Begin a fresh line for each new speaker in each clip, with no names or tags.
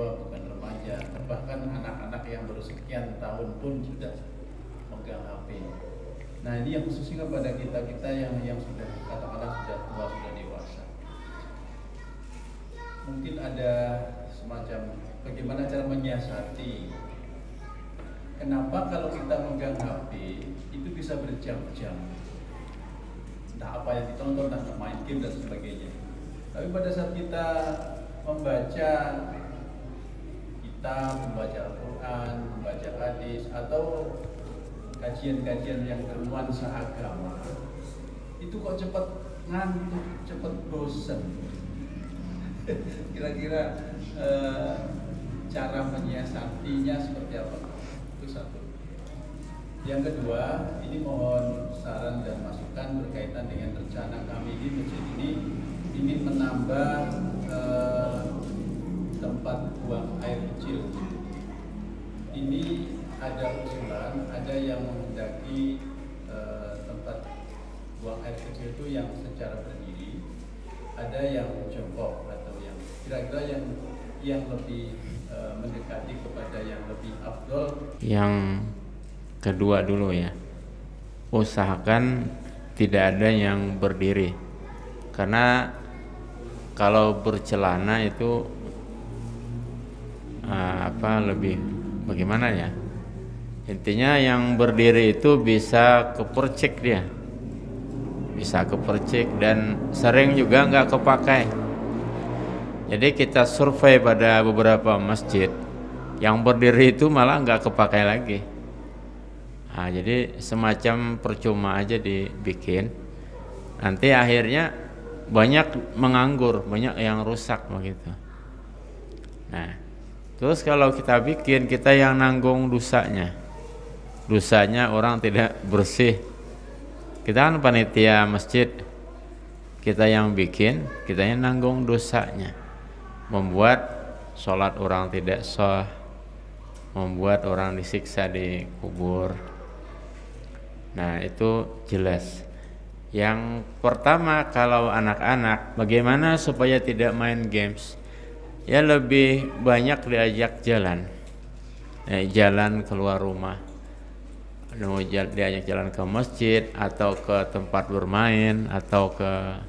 tua, bukan remaja, bahkan anak-anak yang baru sekian tahun pun sudah megang HP. Nah ini yang khususnya kepada kita yang sudah katakanlah sudah tua, sudah dewasa. Mungkin ada semacam bagaimana cara menyiasati. Kenapa kalau kita megang HP itu bisa berjam-jam, entah apa yang ditonton, entah main game dan sebagainya. Tapi pada saat kita membaca kitab, membaca Al-Quran, membaca hadis, atau kajian-kajian yang bernuansa agama, itu kok cepat ngantuk, cepat bosan. Kira-kira cara menyiasatinya seperti apa? Itu satu. Yang kedua, ini mohon saran dan masukan berkaitan dengan rencana kami di masjid ini ingin menambah tempat buang air kecil. Ini ada usulan, ada yang menghendaki tempat buang air kecil itu yang secara berdiri, ada yang jongkok atau yang kira-kira yang lebih mendekati kepada yang lebih afdol.
Yang kedua dulu ya, usahakan tidak ada yang berdiri, karena kalau bercelana itu lebih bagaimana ya, intinya yang berdiri itu bisa kepercik, dia bisa kepercik dan sering juga nggak kepakai. Jadi kita survei pada beberapa masjid yang berdiri itu malah nggak kepakai lagi. Nah, jadi semacam percuma aja dibikin, nanti akhirnya banyak menganggur, banyak yang rusak begitu. Nah, terus kalau kita bikin, kita yang nanggung dosanya orang tidak bersih. Kita kan panitia masjid, kita yang bikin, kita yang nanggung dosanya, membuat sholat orang tidak sah, membuat orang disiksa di kubur. Nah itu jelas. Yang pertama, kalau anak-anak bagaimana supaya tidak main games, ya lebih banyak diajak jalan, jalan keluar rumah, diajak jalan ke masjid atau ke tempat bermain, atau ke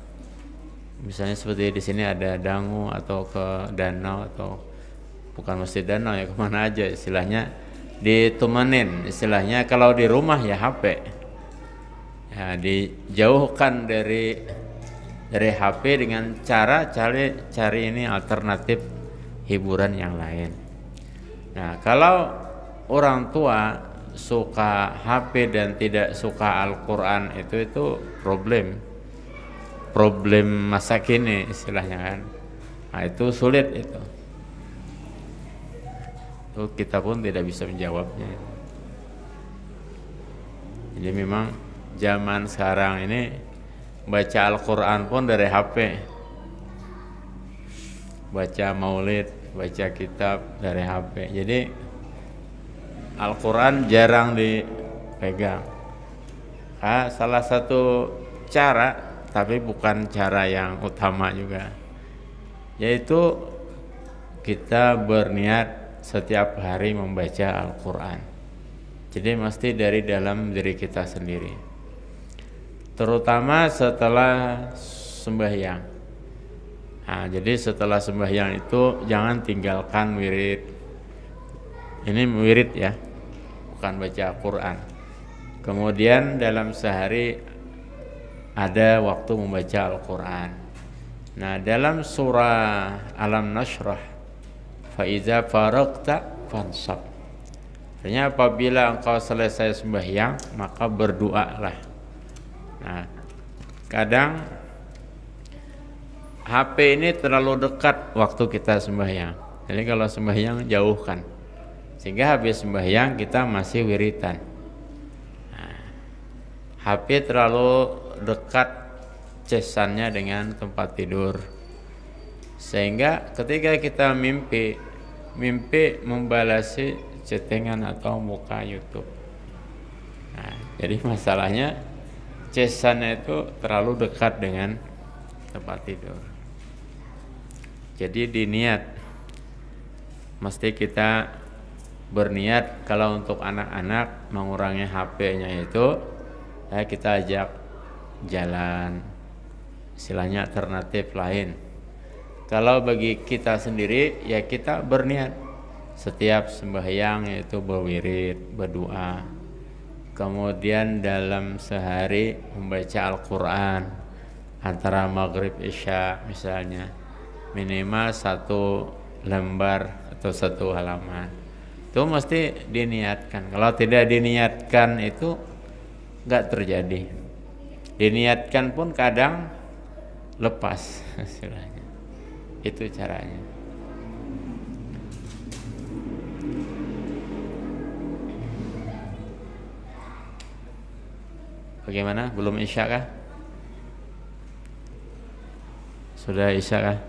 misalnya seperti di sini ada dangu, atau ke danau, atau bukan mesti danau ya, kemana aja istilahnya ditemenin. Istilahnya kalau di rumah ya HP, ya dijauhkan dari HP dengan cara cari ini alternatif hiburan yang lain. Nah kalau orang tua suka HP dan tidak suka Al-Quran, itu problem masa kini istilahnya kan. Nah itu sulit itu kita pun tidak bisa menjawabnya. Jadi memang zaman sekarang ini baca Al-Quran pun dari HP, baca maulid, baca kitab dari HP. Jadi Al-Quran jarang dipegang. Salah satu cara, tapi bukan cara yang utama juga, yaitu kita berniat setiap hari membaca Al-Quran. Jadi mesti dari dalam diri kita sendiri, terutama setelah sembahyang. Nah, jadi setelah sembahyang itu jangan tinggalkan wirid. Ini wirid ya, bukan baca Al-Quran. Kemudian dalam sehari ada waktu membaca Al-Quran. Nah dalam surah Alam Nashrah, Faiza faragta fansab, artinya apabila engkau selesai sembahyang maka berdoalah. Nah kadang HP ini terlalu dekat waktu kita sembahyang, jadi kalau sembahyang jauhkan, sehingga habis sembahyang kita masih wiritan. Nah, HP terlalu dekat cesannya dengan tempat tidur, sehingga ketika kita mimpi membalasi chattingan atau muka YouTube. Nah, jadi masalahnya cesannya itu terlalu dekat dengan tempat tidur. Jadi diniat mesti kita berniat. Kalau untuk anak-anak mengurangi HP-nya itu ya kita ajak jalan, istilahnya alternatif lain. Kalau bagi kita sendiri ya kita berniat setiap sembahyang yaitu berwirid, berdoa. Kemudian dalam sehari membaca Al-Quran antara maghrib isya misalnya minimal 1 lembar atau 1 halaman. Itu mesti diniatkan. Kalau tidak diniatkan itu nggak terjadi. Diniatkan pun kadang lepas istilahnya. Itu caranya. Bagaimana? Belum isya kah? Sudah isya kah?